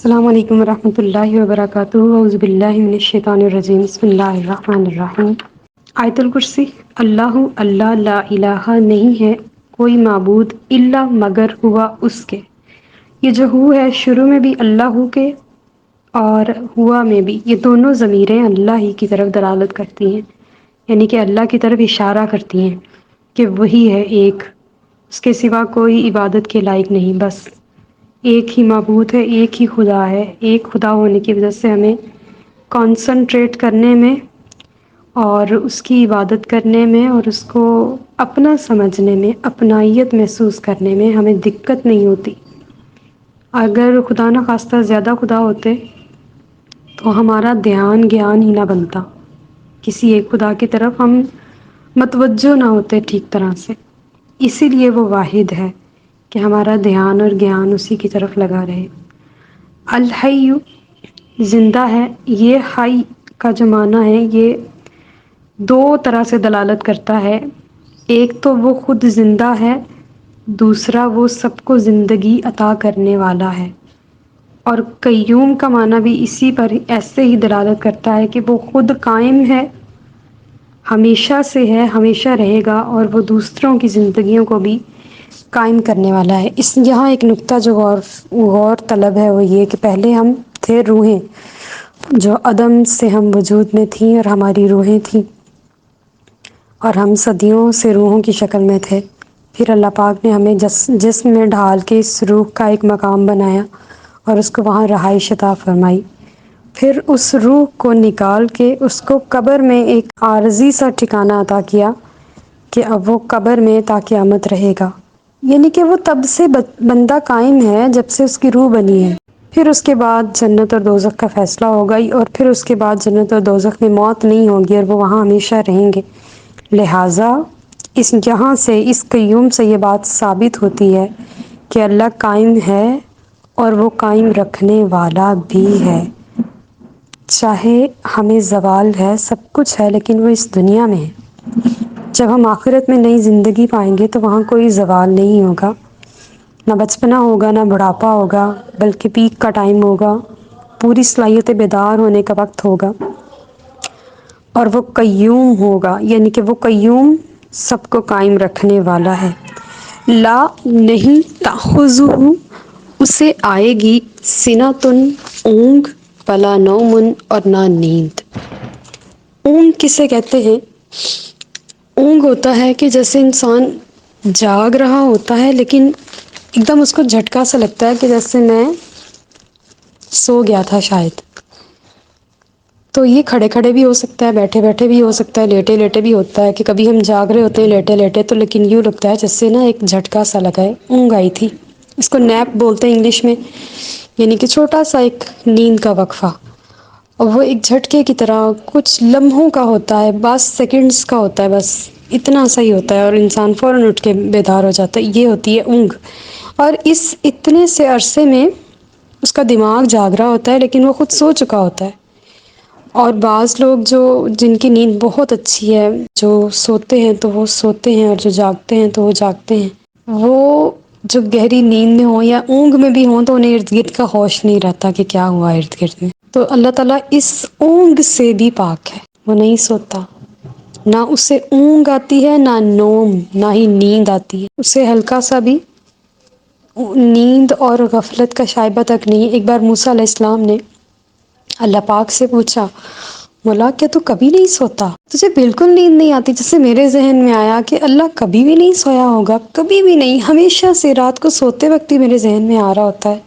السلام علیکم ورحمۃ اللہ وبرکاتہ اعوذ باللہ من الشیطان الرجیم بسم اللہ الرحمن الرحیم آیت الکرسی اللہ اللہ لا الہ نہیں ہے کوئی معبود الا مگر ہوا اس کے یہ جو ہو ہے شروع میں بھی اللہ ہو کے اور ہوا میں بھی یہ دونوں ضمیریں اللہ ہی کی طرف دلالت کرتی ہیں یعنی کہ اللہ کی طرف اشارہ کرتی ہیں کہ وہی ہے ایک اس کے سوا کوئی عبادت کے لائق نہیں بس ایک ہی معبود ہے ایک ہی خدا ہے ایک خدا ہونے کی وجہ سے ہمیں کنسنٹریٹ کرنے میں اور اس کی عبادت کرنے میں اور اس کو اپنا سمجھنے میں اپنائیت محسوس کرنے میں ہمیں دقت نہیں ہوتی اگر خدا نخواستہ زیادہ خدا ہوتے تو ہمارا دھیان گیان ہی نہ بنتا کسی ایک خدا کی طرف ہم متوجہ نہ ہوتے ٹھیک طرح سے اسی لیے وہ واحد ہے کہ ہمارا دھیان اور گیان اسی کی طرف لگا رہے الحی زندہ ہے یہ حی کا جو معنی ہے یہ دو طرح سے دلالت کرتا ہے ایک تو وہ خود زندہ ہے دوسرا وہ سب کو زندگی عطا کرنے والا ہے اور قیوم کا معنی بھی اسی پر ایسے ہی دلالت کرتا ہے کہ وہ خود قائم ہے ہمیشہ سے ہے ہمیشہ رہے گا اور وہ دوسروں کی زندگیوں کو بھی قائم کرنے والا ہے اس یہاں ایک نقطہ جو غور طلب ہے وہ یہ کہ پہلے ہم تھے روحیں جو عدم سے ہم وجود میں تھیں اور ہماری روحیں تھیں اور ہم صدیوں سے روحوں کی شکل میں تھے پھر اللہ پاک نے ہمیں جسم میں ڈھال کے اس روح کا ایک مقام بنایا اور اس کو وہاں رہائش عطا فرمائی پھر اس روح کو نکال کے اس کو قبر میں ایک عارضی سا ٹھکانہ عطا کیا کہ اب وہ قبر میں تا قیامت رہے گا یعنی کہ وہ تب سے بندہ قائم ہے جب سے اس کی روح بنی ہے پھر اس کے بعد جنت اور دوزخ کا فیصلہ ہوگا اور پھر اس کے بعد جنت اور دوزخ میں موت نہیں ہوگی اور وہ وہاں ہمیشہ رہیں گے لہٰذا اس یہاں سے اس قیوم سے یہ بات ثابت ہوتی ہے کہ اللہ قائم ہے اور وہ قائم رکھنے والا بھی ہے چاہے ہمیں زوال ہے سب کچھ ہے لیکن وہ اس دنیا میں ہے جب ہم آخرت میں نئی زندگی پائیں گے تو وہاں کوئی زوال نہیں ہوگا نہ بچپنا ہوگا نہ بڑھاپا ہوگا بلکہ پیک کا ٹائم ہوگا پوری صلاحیت بیدار ہونے کا وقت ہوگا اور وہ قیوم ہوگا یعنی کہ وہ قیوم سب کو قائم رکھنے والا ہے لا نہیں تأخذہ اسے آئے گی سنتن اونگ ولا نوم اور نہ نیند اونگ کسے کہتے ہیں اونگ ہوتا ہے کہ جیسے انسان جاگ رہا ہوتا ہے لیکن ایک دم اس کو جھٹکا سا لگتا ہے کہ جیسے میں سو گیا تھا شاید تو یہ کھڑے کھڑے بھی ہو سکتا ہے بیٹھے بیٹھے بھی ہو سکتا ہے لیٹے لیٹے بھی ہوتا ہے کہ کبھی ہم جاگ رہے ہوتے ہیں لیٹے لیٹے تو لیکن یوں لگتا ہے جس سے نا ایک جھٹکا سا لگا ہے اونگ آئی تھی اس کو نیپ بولتے ہیں انگلش میں یعنی کہ چھوٹا سا ایک نیند کا وقفہ اور وہ ایک جھٹکے کی طرح کچھ لمحوں کا ہوتا ہے بعض سیکنڈز کا ہوتا ہے بس اتنا صحیح ہوتا ہے اور انسان فوراً اٹھ کے بیدار ہو جاتا ہے یہ ہوتی ہے اونگ اور اس اتنے سے عرصے میں اس کا دماغ جاگ رہا ہوتا ہے لیکن وہ خود سو چکا ہوتا ہے اور بعض لوگ جو جن کی نیند بہت اچھی ہے جو سوتے ہیں تو وہ سوتے ہیں اور جو جاگتے ہیں تو وہ جاگتے ہیں وہ جو گہری نیند میں ہوں یا اونگ میں بھی ہوں تو انہیں ارد گرد کا ہوش نہیں رہتا کہ کیا ہوا ارد گرد میں تو اللہ تعالیٰ اس اونگ سے بھی پاک ہے وہ نہیں سوتا نہ اسے اونگ آتی ہے نہ نوم نہ ہی نیند آتی ہے اسے ہلکا سا بھی نیند اور غفلت کا شائبہ تک نہیں ایک بار موسیٰ علیہ السلام نے اللہ پاک سے پوچھا مولا کیا تو کبھی نہیں سوتا تجھے بالکل نیند نہیں آتی جس سے میرے ذہن میں آیا کہ اللہ کبھی بھی نہیں سویا ہوگا کبھی بھی نہیں ہمیشہ سے رات کو سوتے وقت ہی میرے ذہن میں آ رہا ہوتا ہے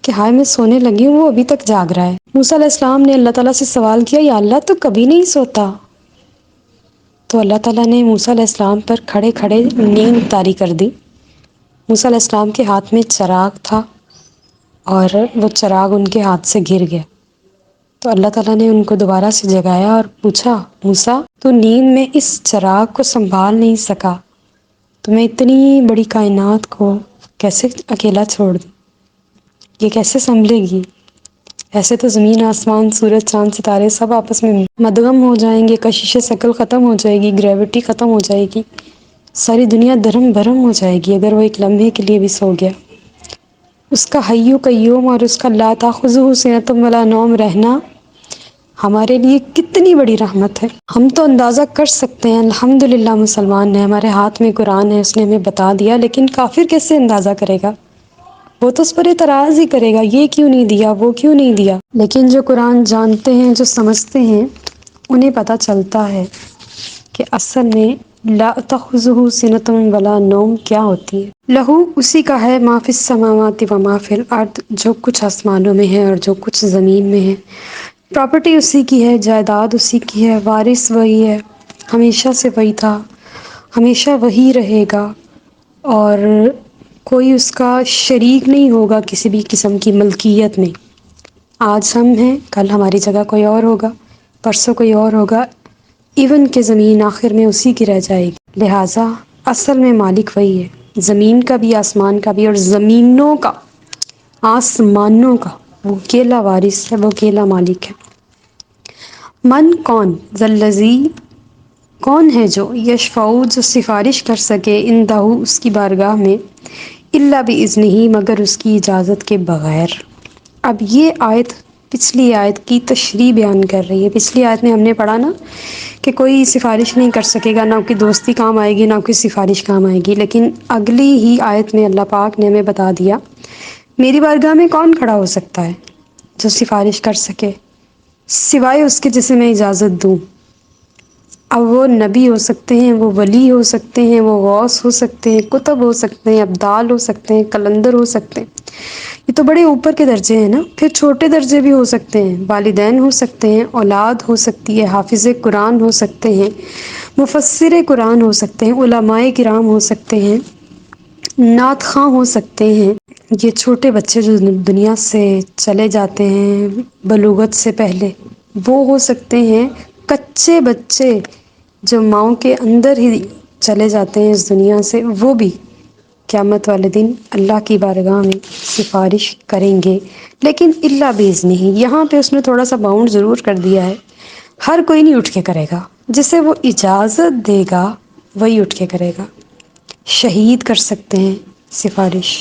کہ ہائے میں سونے لگی ہوں وہ ابھی تک جاگ رہا ہے موسیٰ علیہ السلام نے اللہ تعالیٰ سے سوال کیا یا اللہ تو کبھی نہیں سوتا تو اللہ تعالیٰ نے موسیٰ علیہ السلام پر کھڑے کھڑے نیند طاری کر دی موسیٰ علیہ السلام کے ہاتھ میں چراغ تھا اور وہ چراغ ان کے ہاتھ سے گر گیا تو اللہ تعالیٰ نے ان کو دوبارہ سے جگایا اور پوچھا موسیٰ تو نیند میں اس چراغ کو سنبھال نہیں سکا تو میں اتنی بڑی کائنات کو کیسے اکیلا چھوڑ دوں یہ کیسے سنبھلے گی ایسے تو زمین آسمان سورج چاند ستارے سب آپس میں مدغم ہو جائیں گے کشش ثقل ختم ہو جائے گی گریوٹی ختم ہو جائے گی ساری دنیا دھرم بھرم ہو جائے گی اگر وہ ایک لمحے کے لیے بھی سو گیا اس کا حی قیوم اور اس کا لا تاخذہ سنۃ ولا نوم رہنا ہمارے لیے کتنی بڑی رحمت ہے۔ ہم تو اندازہ کر سکتے ہیں الحمدللہ مسلمان ہیں، ہمارے ہاتھ میں قرآن ہے، اس نے ہمیں بتا دیا، لیکن کافر کیسے اندازہ کرے گا؟ وہ تو اس پر اعتراض ہی کرے گا، یہ کیوں نہیں دیا، وہ کیوں نہیں دیا۔ لیکن جو قرآن جانتے ہیں، جو سمجھتے ہیں، انہیں پتہ چلتا ہے کہ اصل میں لا تخذہ سنۃ ولا نوم کیا ہوتی ہے۔ لہو اسی کا ہے ما فی السماوات و ما فی الارض، جو کچھ آسمانوں میں ہے اور جو کچھ زمین میں ہے، پراپرٹی اسی کی ہے، جائیداد اسی کی ہے، وارث وہی ہے، ہمیشہ سے وہی تھا، ہمیشہ وہی رہے گا، اور کوئی اس کا شریک نہیں ہوگا کسی بھی قسم کی ملکیت میں۔ آج ہم ہیں، کل ہماری جگہ کوئی اور ہوگا، پرسوں کوئی اور ہوگا، ایون کہ زمین آخر میں اسی کی رہ جائے گی۔ لہٰذا اصل میں مالک وہی ہے، زمین کا بھی، آسمان کا بھی، اور زمینوں کا، آسمانوں کا، وہ اکیلا وارث ہے، وہ اکیلا مالک ہے۔ من کون، ذالذی کون ہے جو، یشفع جو سفارش کر سکے، عندہ اس کی بارگاہ میں، الا باذنہ مگر اس کی اجازت کے بغیر۔ اب یہ آیت پچھلی آیت کی تشریح بیان کر رہی ہے۔ پچھلی آیت میں ہم نے پڑھا نا کہ کوئی سفارش نہیں کر سکے گا، نہ کوئی دوستی کام آئے گی، نہ کوئی سفارش کام آئے گی، لیکن اگلی ہی آیت میں اللہ پاک نے ہمیں بتا دیا میری بارگاہ میں کون کھڑا ہو سکتا ہے جو سفارش کر سکے، سوائے اس کے جسے میں اجازت دوں۔ اب وہ نبی ہو سکتے ہیں، وہ ولی ہو سکتے ہیں، وہ غوث ہو سکتے ہیں، کتب ہو سکتے ہیں، ابدال ہو سکتے ہیں، کلندر ہو سکتے ہیں، یہ تو بڑے اوپر کے درجے ہیں نا۔ پھر چھوٹے درجے بھی ہو سکتے ہیں، والدین ہو سکتے ہیں، اولاد ہو سکتی ہے، حافظ قرآن ہو سکتے ہیں، مفسر قرآن ہو سکتے ہیں، علماء کرام ہو سکتے ہیں، نعت خواں ہو سکتے ہیں۔ یہ چھوٹے بچے جو دنیا سے چلے جاتے ہیں بلوغت سے پہلے، وہ ہو سکتے ہیں۔ کچے بچے جو ماؤں کے اندر ہی چلے جاتے ہیں اس دنیا سے، وہ بھی قیامت والے دن اللہ کی بارگاہ میں سفارش کریں گے، لیکن الا باذنہ، یہاں پہ اس نے تھوڑا سا باؤنڈ ضرور کر دیا ہے، ہر کوئی نہیں اٹھ کے کرے گا، جسے وہ اجازت دے گا وہی اٹھ کے کرے گا۔ شہید کر سکتے ہیں سفارش،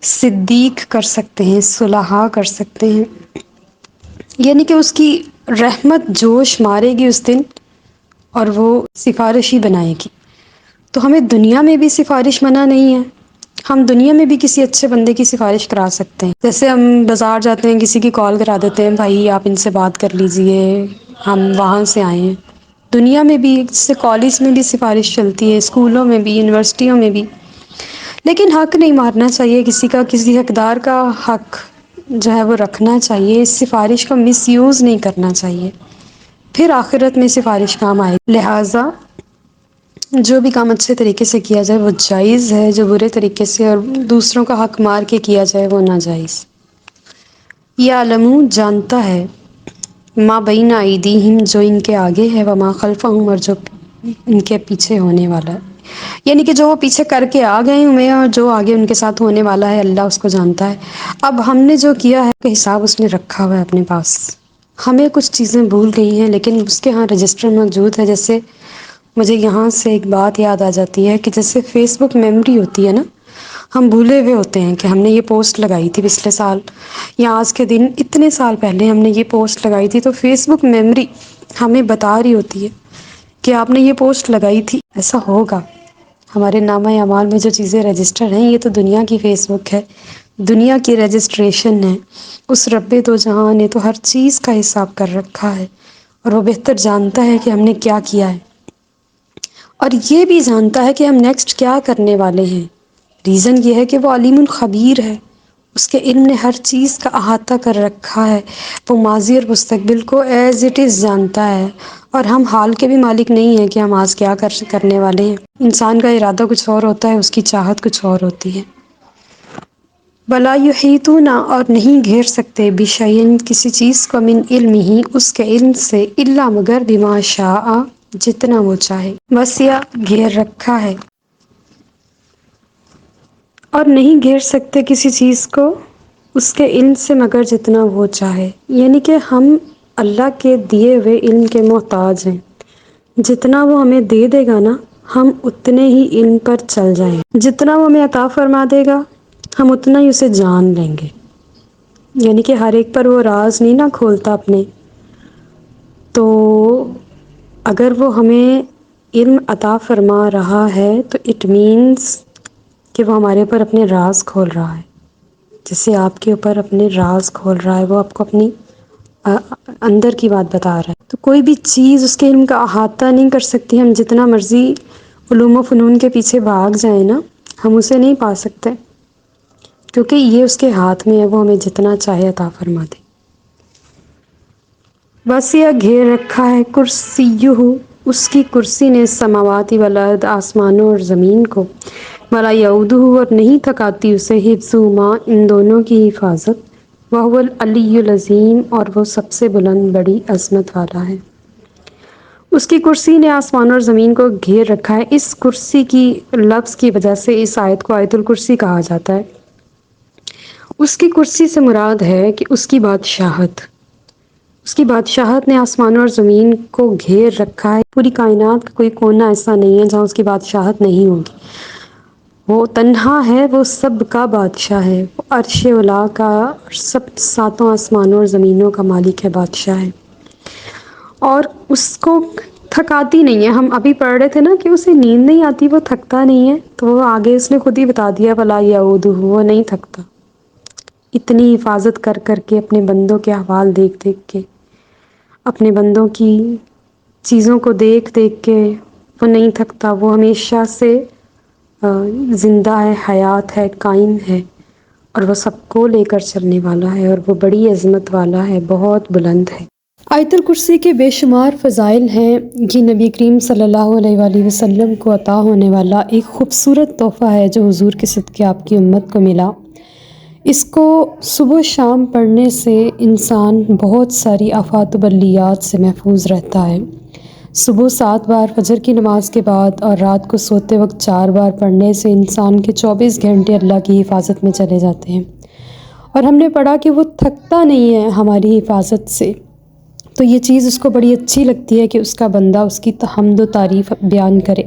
صدیق کر سکتے ہیں، صلحاء کر سکتے ہیں، یعنی کہ اس کی رحمت جوش مارے گی اس دن اور وہ سفارش ہی بنائے گی۔ تو ہمیں دنیا میں بھی سفارش منع نہیں ہے، ہم دنیا میں بھی کسی اچھے بندے کی سفارش کرا سکتے ہیں۔ جیسے ہم بازار جاتے ہیں، کسی کی کال کرا دیتے ہیں، بھائی آپ ان سے بات کر لیجئے، ہم وہاں سے آئے ہیں۔ دنیا میں بھی، جس سے کالج میں بھی سفارش چلتی ہے، اسکولوں میں بھی، یونیورسٹیوں میں بھی۔ لیکن حق نہیں مارنا چاہیے کسی کا، کسی حقدار کا حق جو ہے وہ رکھنا چاہیے، اس سفارش کا مس یوز نہیں کرنا چاہیے، پھر آخرت میں سفارش کام آئے۔ لہٰذا جو بھی کام اچھے طریقے سے کیا جائے وہ جائز ہے، جو برے طریقے سے اور دوسروں کا حق مار کے کیا جائے وہ ناجائز۔ یعلم جانتا ہے، ما بین ایدیہم جو ان کے آگے ہے، وما خلفہم اور جو ان کے پیچھے ہونے والا ہے، یعنی کہ جو وہ پیچھے کر کے آ گئے ہوئے ہیں اور جو آگے ان کے ساتھ ہونے والا ہے، اللہ اس کو جانتا ہے۔ اب ہم نے جو کیا ہے کہ حساب اس نے رکھا ہوا ہے اپنے پاس، ہمیں کچھ چیزیں بھول گئی ہیں لیکن اس کے ہاں رجسٹر موجود ہے۔ جیسے مجھے یہاں سے ایک بات یاد آ جاتی ہے کہ جیسے فیس بک میموری ہوتی ہے نا، ہم بھولے ہوئے ہوتے ہیں کہ ہم نے یہ پوسٹ لگائی تھی پچھلے سال یا آج کے دن اتنے سال پہلے ہم نے یہ پوسٹ لگائی تھی، تو فیس بک میموری ہمیں بتا رہی ہوتی ہے کہ آپ نے یہ پوسٹ لگائی تھی۔ ایسا ہوگا ہمارے نامہ اعمال میں جو چیزیں رجسٹر ہیں، یہ تو دنیا کی فیس بک ہے، دنیا کی رجسٹریشن ہے۔ اس رب دو جہاں نے تو ہر چیز کا حساب کر رکھا ہے، اور وہ بہتر جانتا ہے کہ ہم نے کیا کیا ہے، اور یہ بھی جانتا ہے کہ ہم نیکسٹ کیا کرنے والے ہیں۔ ریزن یہ ہے کہ وہ علیم الخبیر ہے، اس کے علم نے ہر چیز کا احاطہ کر رکھا ہے، وہ ماضی اور مستقبل کو ایز اٹ از جانتا ہے، اور ہم حال کے بھی مالک نہیں ہیں کہ ہم آج کیا کرنے والے ہیں۔ انسان کا ارادہ کچھ اور ہوتا ہے، اس کی چاہت کچھ اور ہوتی ہے۔ وَلَا يُحِيطُونَ اور نہیں گھیر سکتے بِشَيْءٍ کسی چیز کو، من علمہ اس کے علم سے، الا مگر بما شاء جتنا وہ چاہے، وسع گھیر رکھا ہے۔ اور نہیں گھیر سکتے کسی چیز کو اس کے علم سے مگر جتنا وہ چاہے، یعنی کہ ہم اللہ کے دیے ہوئے علم کے محتاج ہیں، جتنا وہ ہمیں دے دے گا نا، ہم اتنے ہی علم پر چل جائیں، جتنا وہ ہمیں عطا فرما دے گا ہم اتنا ہی اسے جان لیں گے. یعنی کہ ہر ایک پر وہ راز نہیں نا کھولتا اپنے. تو اگر وہ ہمیں علم عطا فرما رہا ہے تو اٹ مینس کہ وہ ہمارے اوپر اپنے راز کھول رہا ہے. جیسے آپ کے اوپر اپنے راز کھول رہا ہے، وہ آپ کو اپنی اندر کی بات بتا رہا ہے. تو کوئی بھی چیز اس کے علم کا احاطہ نہیں کر سکتی. ہم جتنا مرضی علوم و فنون کے پیچھے بھاگ جائیں نا، ہم اسے نہیں پا سکتے، کیونکہ یہ اس کے ہاتھ میں ہے، وہ ہمیں جتنا چاہے عطا فرما دے. وسیع گھیر رکھا ہے کرسیہ، اس کی کرسی نے سماواتی والارض آسمانوں اور زمین کو. ولا یعودہ، اور نہیں تھکاتی اسے حفظہما ان دونوں کی حفاظت. وہو العلی العظیم، اور وہ سب سے بلند بڑی عظمت والا ہے. اس کی کرسی نے آسمان اور زمین کو گھیر رکھا ہے. اس کرسی کی لفظ کی وجہ سے اس آیت کو آیت الکرسی کہا جاتا ہے. اس کی کرسی سے مراد ہے کہ اس کی بادشاہت. اس کی بادشاہت نے آسمانوں اور زمین کو گھیر رکھا ہے. پوری کائنات کا کوئی کونا ایسا نہیں ہے جہاں اس کی بادشاہت نہیں ہوگی. وہ تنہا ہے، وہ سب کا بادشاہ ہے. وہ عرش اعلیٰ کا سب ساتوں آسمانوں اور زمینوں کا مالک ہے، بادشاہ ہے. اور اس کو تھکاتی نہیں ہے. ہم ابھی پڑھ رہے تھے نا کہ اسے نیند نہیں آتی، وہ تھکتا نہیں ہے. تو وہ آگے اس نے خود ہی بتا دیا ولا یعودہ، وہ نہیں تھکتا. اتنی حفاظت کر کر کے، اپنے بندوں کے احوال دیکھ دیکھ کے، اپنے بندوں کی چیزوں کو دیکھ دیکھ کے وہ نہیں تھکتا. وہ ہمیشہ سے زندہ ہے، حیات ہے، قائم ہے، اور وہ سب کو لے کر چلنے والا ہے، اور وہ بڑی عظمت والا ہے، بہت بلند ہے. آیت الکرسی کے بے شمار فضائل ہیں. یہ نبی کریم صلی اللہ علیہ وآلہ وسلم کو عطا ہونے والا ایک خوبصورت تحفہ ہے جو حضور کے صدقے آپ کی امت کو ملا. اس کو صبح و شام پڑھنے سے انسان بہت ساری آفات و بلیات سے محفوظ رہتا ہے. صبح 7 بار فجر کی نماز کے بعد اور رات کو سوتے وقت 4 بار پڑھنے سے انسان کے 24 گھنٹے اللہ کی حفاظت میں چلے جاتے ہیں. اور ہم نے پڑھا کہ وہ تھکتا نہیں ہے ہماری حفاظت سے. تو یہ چیز اس کو بڑی اچھی لگتی ہے کہ اس کا بندہ اس کی حمد و تعریف بیان کرے.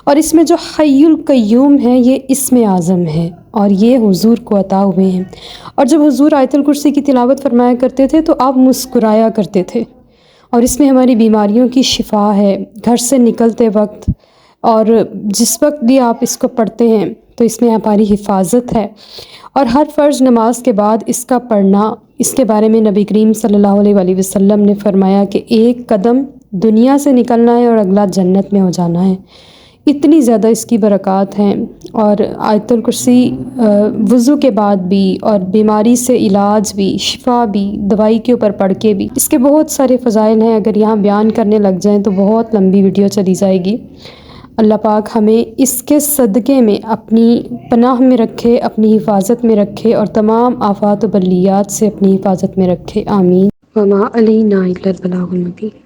اور اس میں جو حی القیوم ہے یہ اسم اعظم ہے، اور یہ حضور کو عطا ہوئے ہیں. اور جب حضور آیت الکرسی کی تلاوت فرمایا کرتے تھے تو آپ مسکرایا کرتے تھے. اور اس میں ہماری بیماریوں کی شفا ہے. گھر سے نکلتے وقت اور جس وقت بھی آپ اس کو پڑھتے ہیں تو اس میں ہماری حفاظت ہے. اور ہر فرض نماز کے بعد اس کا پڑھنا، اس کے بارے میں نبی کریم صلی اللہ علیہ وآلہ وسلم نے فرمایا کہ ایک قدم دنیا سے نکلنا ہے اور اگلا جنت میں ہو جانا ہے. اتنی زیادہ اس کی برکات ہیں. اور آیت الکرسی وضو کے بعد بھی، اور بیماری سے علاج بھی، شفا بھی، دوائی کے اوپر پڑھ کے بھی، اس کے بہت سارے فضائل ہیں. اگر یہاں بیان کرنے لگ جائیں تو بہت لمبی ویڈیو چلی جائے گی. اللہ پاک ہمیں اس کے صدقے میں اپنی پناہ میں رکھے، اپنی حفاظت میں رکھے، اور تمام آفات و بلیات سے اپنی حفاظت میں رکھے. آمین. وما علینا الا البلاغ المبین.